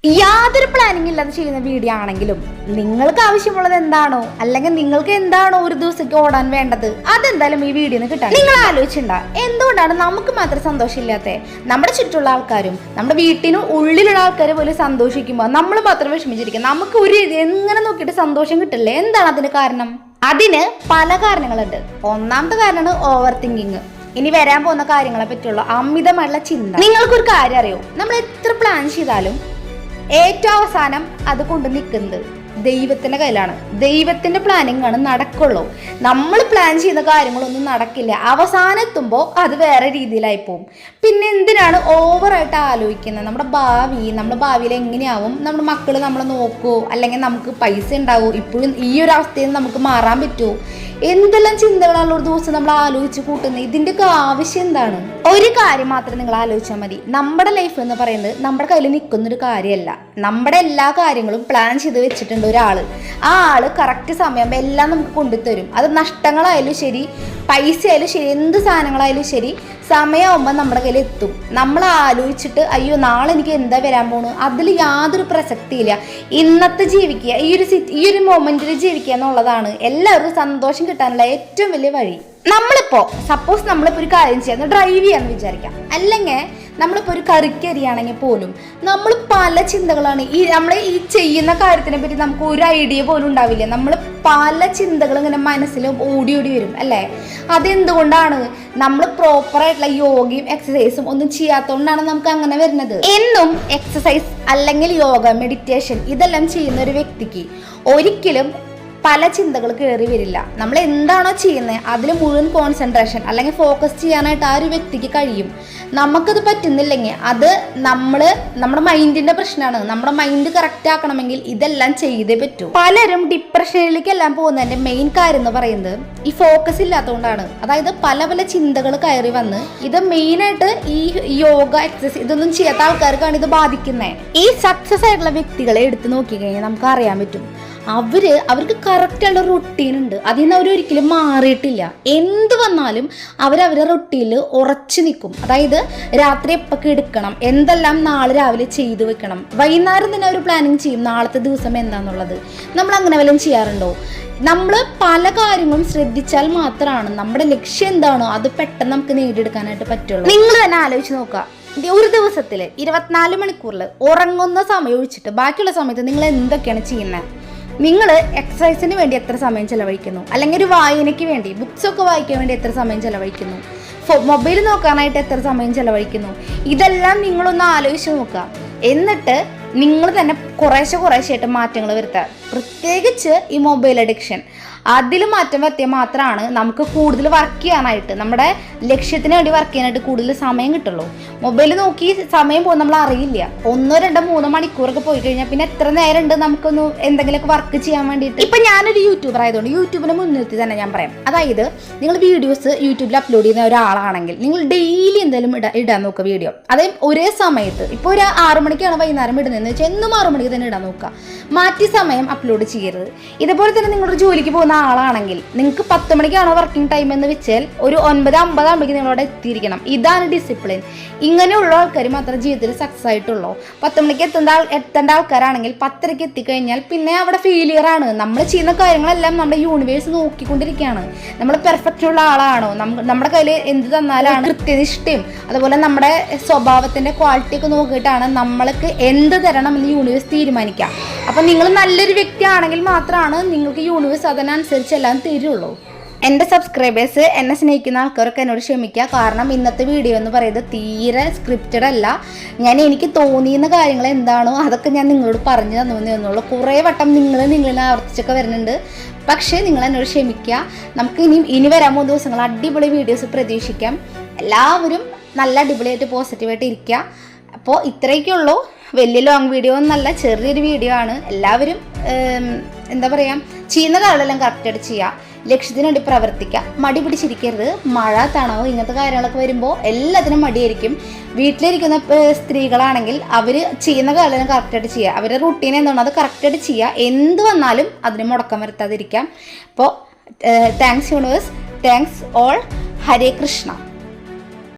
യാതൊരു പ്ലാനിങ് ഇല്ലാതെ ചെയ്യുന്ന വീഡിയോ ആണെങ്കിലും നിങ്ങൾക്ക് ആവശ്യമുള്ളത് എന്താണോ അല്ലെങ്കിൽ നിങ്ങൾക്ക് എന്താണോ ഒരു ദിവസത്തേക്ക് ഓടാൻ വേണ്ടത് അതെന്തായാലും ഈ വീഡിയോ കിട്ടാൻ നിങ്ങൾ ആലോചിച്ചിട്ടുണ്ടോ എന്തുകൊണ്ടാണ് നമുക്ക് മാത്രം സന്തോഷമില്ലാത്ത നമ്മുടെ ചുറ്റുള്ള ആൾക്കാരും നമ്മുടെ വീട്ടിന് ഉള്ളിലുള്ള ആൾക്കാർ പോലും സന്തോഷിക്കുമ്പോൾ നമ്മൾ മാത്രം വിഷമിച്ചിരിക്കും നമുക്ക് ഒരു എങ്ങനെ നോക്കിയിട്ട് സന്തോഷം കിട്ടില്ലേ എന്താണ് അതിന് കാരണം അതിന് പല കാരണങ്ങളുണ്ട് ഒന്നാമത്തെ കാരണമാണ് ഓവർ തിങ്കിങ് ഇനി വരാൻ പോകുന്ന കാര്യങ്ങളെ പറ്റിയുള്ള അമിതമായിട്ടുള്ള ചിന്ത നിങ്ങൾക്കൊരു കാര്യം അറിയോ നമ്മൾ എത്ര പ്ലാൻ ചെയ്താലും ഏറ്റവും അവസാനം അത് കൊണ്ട് നിൽക്കുന്നത് ദൈവത്തിന്റെ കയ്യിലാണ് ദൈവത്തിന്റെ പ്ലാനിങ് ആണ് നടക്കുള്ളൂ നമ്മൾ പ്ലാൻ ചെയ്യുന്ന കാര്യങ്ങളൊന്നും നടക്കില്ല അവസാനം എത്തുമ്പോൾ അത് വേറെ രീതിയിലായി പോകും പിന്നെ എന്തിനാണ് ഓവറായിട്ട് ആലോചിക്കുന്നത് നമ്മുടെ ഭാവിയിൽ എങ്ങനെയാവും നമ്മുടെ മക്കൾ നമ്മളെ നോക്കുമോ അല്ലെങ്കിൽ നമുക്ക് പൈസ ഉണ്ടാവുമോ ഇപ്പോഴും ഈ ഒരു അവസ്ഥയിൽ നിന്ന് നമുക്ക് മാറാൻ പറ്റുമോ എന്തെല്ലാം ചിന്തകളാണ് ഒരു ദിവസം നമ്മൾ ആലോചിച്ച് കൂട്ടുന്നത് ഇതിൻ്റെയൊക്കെ ആവശ്യം എന്താണ് ഒരു കാര്യം മാത്രം നിങ്ങൾ ആലോചിച്ചാൽ മതി നമ്മുടെ ലൈഫ് എന്ന് പറയുന്നത് നമ്മുടെ കയ്യിൽ നിൽക്കുന്നൊരു കാര്യമല്ല നമ്മുടെ എല്ലാ കാര്യങ്ങളും പ്ലാൻ ചെയ്ത് വെച്ചിട്ടുണ്ട് ഒരാള് ആ ആള് കറക്റ്റ് സമയം എല്ലാം നമുക്ക് കൊണ്ടുതരും അത് നഷ്ടങ്ങളായാലും ശരി പൈസ ആയാലും ശരി എന്ത് സാധനങ്ങളായാലും ശരി സമയമാകുമ്പോൾ നമ്മുടെ കയ്യിൽ എത്തും നമ്മൾ ആലോചിച്ചിട്ട് അയ്യോ നാളെ എനിക്ക് എന്താ വരാൻ പോണു അതിൽ യാതൊരു പ്രസക്തിയില്ല ഇന്നത്തെ ജീവിക്കുക ഈ ഒരു മൊമെന്റിൽ ജീവിക്കുക എന്നുള്ളതാണ് എല്ലാവർക്കും സന്തോഷം കിട്ടാനുള്ള ഏറ്റവും വലിയ വഴി നമ്മളിപ്പോ സപ്പോസ് നമ്മളിപ്പോ ഒരു കാര്യം ചെയ്യാന്ന് ഡ്രൈവ് ചെയ്യാന്ന് വിചാരിക്കാം അല്ലെങ്കിൽ നമ്മളിപ്പോൾ ഒരു കറിക്കരിയാണെങ്കിൽ പോലും നമ്മൾ പല ചിന്തകളാണ് നമ്മൾ ഈ ചെയ്യുന്ന കാര്യത്തിനെ പറ്റി നമുക്ക് ഒരു ഐഡിയ പോലും ഉണ്ടാവില്ല നമ്മൾ പല ചിന്തകൾ ഇങ്ങനെ മനസ്സിൽ ഓടി വരും അല്ലേ അതെന്തുകൊണ്ടാണ് നമ്മൾ പ്രോപ്പറായിട്ടുള്ള യോഗയും എക്സസൈസും ഒന്നും ചെയ്യാത്തതുകൊണ്ടാണ് നമുക്ക് അങ്ങനെ വരുന്നത് എന്നും എക്സസൈസ് അല്ലെങ്കിൽ യോഗ മെഡിറ്റേഷൻ ഇതെല്ലാം ചെയ്യുന്ന ഒരു വ്യക്തിക്ക് ഒരിക്കലും പല ചിന്തകൾ കയറി വരില്ല നമ്മൾ എന്താണോ ചെയ്യുന്നത് അതിൽ മുഴുവൻ കോൺസെൻട്രേഷൻ അല്ലെങ്കിൽ ഫോക്കസ് ചെയ്യാനായിട്ട് ആ ഒരു വ്യക്തിക്ക് കഴിയും നമുക്കത് പറ്റുന്നില്ലെങ്കിൽ അത് നമ്മുടെ മൈൻഡിന്റെ പ്രശ്നമാണ് നമ്മുടെ മൈൻഡ് കറക്റ്റ് ആക്കണമെങ്കിൽ ഇതെല്ലാം ചെയ്തേ പറ്റൂ പലരും ഡിപ്രഷനിലേക്ക് എല്ലാം പോകുന്നതിന്റെ മെയിൻ കാര്യം എന്ന് പറയുന്നത് ഈ ഫോക്കസ് ഇല്ലാത്തതുകൊണ്ടാണ് അതായത് പല പല ചിന്തകൾ കയറി വന്ന് ഇത് മെയിനായിട്ട് ഈ യോഗ എക്സസൈസ് ഇതൊന്നും ചെയ്യാത്ത ആൾക്കാർക്കാണ് ഇത് ബാധിക്കുന്നത് ഈ സക്സസ് ആയിട്ടുള്ള വ്യക്തികളെ എടുത്ത് നോക്കിക്കഴിഞ്ഞാൽ നമുക്ക് അറിയാൻ പറ്റും അവർക്ക് കറക്റ്റായുള്ള റൊട്ടീൻ ഉണ്ട് അതിൽ നിന്ന് അവരൊരിക്കലും മാറിയിട്ടില്ല എന്ത് വന്നാലും അവരവരുടെ റൊട്ടീനിൽ ഉറച്ചു നിൽക്കും അതായത് രാത്രി എപ്പൊക്കെ എടുക്കണം എന്തെല്ലാം നാളെ രാവിലെ ചെയ്തു വെക്കണം വൈകുന്നേരം തന്നെ അവർ പ്ലാനിങ് ചെയ്യും നാളത്തെ ദിവസം എന്താണെന്നുള്ളത് നമ്മൾ അങ്ങനെ വല്ലതും ചെയ്യാറുണ്ടോ നമ്മൾ പല കാര്യങ്ങളും ശ്രദ്ധിച്ചാൽ മാത്രമാണ് നമ്മുടെ ലക്ഷ്യം എന്താണോ അത് പെട്ടെന്ന് നമുക്ക് നേടിയെടുക്കാനായിട്ട് പറ്റുള്ളൂ നിങ്ങൾ തന്നെ ആലോചിച്ച് നോക്കുക ഒരു ദിവസത്തിൽ 24 മണിക്കൂറിൽ ഉറങ്ങുന്ന സമയം ഒഴിച്ചിട്ട് ബാക്കിയുള്ള സമയത്ത് നിങ്ങൾ എന്തൊക്കെയാണ് ചെയ്യുന്നത് നിങ്ങൾ എക്സസൈസിന് വേണ്ടി എത്ര സമയം ചെലവഴിക്കുന്നു അല്ലെങ്കിൽ ഒരു വായനയ്ക്ക് വേണ്ടി ബുക്സൊക്കെ വായിക്കാൻ വേണ്ടി എത്ര സമയം ചെലവഴിക്കുന്നു മൊബൈൽ നോക്കാനായിട്ട് എത്ര സമയം ചെലവഴിക്കുന്നു ഇതെല്ലാം നിങ്ങളൊന്ന് ആലോചിച്ച് നോക്കുക എന്നിട്ട് നിങ്ങൾ തന്നെ കുറേശ്ശായിട്ട് മാറ്റങ്ങൾ വരുത്തുക പ്രത്യേകിച്ച് ഈ മൊബൈൽ അഡിക്ഷൻ അതിൽ മാറ്റം വരുത്തിയാൽ മാത്രമാണ് നമുക്ക് കൂടുതൽ വർക്ക് ചെയ്യാനായിട്ട് നമ്മുടെ ലക്ഷ്യത്തിന് വേണ്ടി വർക്ക് ചെയ്യാനായിട്ട് കൂടുതൽ സമയം കിട്ടുള്ളൂ മൊബൈൽ നോക്കി സമയം പോകും നമ്മൾ അറിയില്ല 1, 2, 3 മണിക്കൂറൊക്കെ പോയി കഴിഞ്ഞാൽ പിന്നെ എത്ര നേരം ഉണ്ട് നമുക്കൊന്ന് എന്തെങ്കിലുമൊക്കെ വർക്ക് ചെയ്യാൻ വേണ്ടിയിട്ട് ഇപ്പം ഞാനൊരു യൂട്യൂബർ ആയതുകൊണ്ട് യൂട്യൂബിനെ മുൻനിർത്തി തന്നെ ഞാൻ പറയാം അതായത് നിങ്ങൾ വീഡിയോസ് യൂട്യൂബിൽ അപ്ലോഡ് ചെയ്യുന്ന ഒരാളാണെങ്കിൽ നിങ്ങൾ ഡെയിലി എന്തെങ്കിലും ഇടാൻ നോക്കുക വീഡിയോ അതായത് ഒരേ സമയത്ത് ഇപ്പോൾ ഒരു 6 മണിക്കാണ് വൈകുന്നേരം ഇടുന്നതെന്ന് വെച്ചാൽ എന്നും 6 മണിക്ക് തന്നെ ഇടാൻ നോക്കുക മാറ്റി സമയം അപ്ലോഡ് ചെയ്യരുത് ഇതുപോലെ തന്നെ നിങ്ങളൊരു ജോലിക്ക് പോകുന്ന ആളാണെങ്കിൽ നിങ്ങൾക്ക് 10 മണിക്കാണോ വർക്കിംഗ് ടൈം എന്ന് വെച്ചാൽ ഒരു 9:50 ആകുമ്പോഴേക്ക് നിങ്ങളവിടെ എത്തിയിരിക്കണം ഇതാണ് ഡിസിപ്ലിൻ ഇങ്ങനെയുള്ള ആൾക്കാർ മാത്രമേ ജീവിതത്തിൽ സക്സസ് ആയിട്ടുള്ളൂ 10 മണിക്ക് എത്തേണ്ട ആൾക്കാരാണെങ്കിൽ 10:30 എത്തിക്കഴിഞ്ഞാൽ പിന്നെ അവിടെ ഫെയിലിയർ ആണ് നമ്മൾ ചെയ്യുന്ന കാര്യങ്ങളെല്ലാം നമ്മുടെ യൂണിവേഴ്സ് നോക്കിക്കൊണ്ടിരിക്കുകയാണ് നമ്മൾ പെർഫെക്റ്റ് ഉള്ള ആളാണോ നമ്മുടെ കയ്യിൽ എന്ത് തന്നാലാണ് കൃത്യനിഷ്ഠയും അതുപോലെ നമ്മുടെ സ്വഭാവത്തിന്റെ ക്വാളിറ്റി ഒക്കെ നോക്കിയിട്ടാണ് നമ്മൾക്ക് എന്ത് തരണം എന്ന് യൂണിവേഴ്സ് തീരുമാനിക്കുക അപ്പം നിങ്ങൾ നല്ലൊരു വ്യക്തിയാണെങ്കിൽ മാത്രമാണ് നിങ്ങൾക്ക് യൂണിവേഴ്സ് അതിനനുസരിച്ച് എല്ലാം തരുള്ളൂ എൻ്റെ സബ്സ്ക്രൈബേഴ്സ് എന്നെ സ്നേഹിക്കുന്ന ആൾക്കാരൊക്കെ എന്നോട് ക്ഷമിക്കുക കാരണം ഇന്നത്തെ വീഡിയോ എന്ന് പറയുന്നത് തീരെ സ്ക്രിപ്റ്റഡ് അല്ല എനിക്ക് തോന്നിയുന്ന കാര്യങ്ങൾ എന്താണോ അതൊക്കെ ഞാൻ നിങ്ങളോട് പറഞ്ഞു തന്നുള്ളൂ കുറേ വട്ടം നിങ്ങളെ ആവർത്തിച്ചൊക്കെ വരുന്നുണ്ട് പക്ഷേ നിങ്ങൾ എന്നോട് ക്ഷമിക്കുക നമുക്ക് ഇനി വരാൻ പോകുന്ന ദിവസങ്ങൾ അടിപൊളി വീഡിയോസ് പ്രതീക്ഷിക്കാം എല്ലാവരും നല്ല അടിപൊളിയായിട്ട് പോസിറ്റീവായിട്ട് ഇരിക്കുക അപ്പോൾ ഇത്രയൊക്കെ ഉള്ളൂ വലിയ ലോങ് വീഡിയോ ഒന്നല്ല ചെറിയൊരു വീഡിയോ ആണ് എല്ലാവരും എന്താ പറയുക ചെയ്യുന്ന കാര്യങ്ങളെല്ലാം കറക്റ്റായിട്ട് ചെയ്യുക ലക്ഷ്യത്തിന് വേണ്ടി പ്രവർത്തിക്കുക മടി പിടിച്ചിരിക്കരുത് മഴ തണവ് ഇങ്ങനത്തെ കാര്യങ്ങളൊക്കെ വരുമ്പോൾ എല്ലാത്തിനും മടിയായിരിക്കും വീട്ടിലിരിക്കുന്ന സ്ത്രീകളാണെങ്കിൽ അവർ ചെയ്യുന്ന കാര്യമെല്ലാം കറക്റ്റായിട്ട് ചെയ്യുക അവരുടെ റുട്ടീൻ എന്താണോ അത് കറക്റ്റായിട്ട് ചെയ്യുക എന്ത് വന്നാലും അതിന് മുടക്കം വരുത്താതിരിക്കാം അപ്പോൾ താങ്ക്സ് യൂണിവേഴ്സ് താങ്ക്സ് ഓൾ ഹരേ കൃഷ്ണ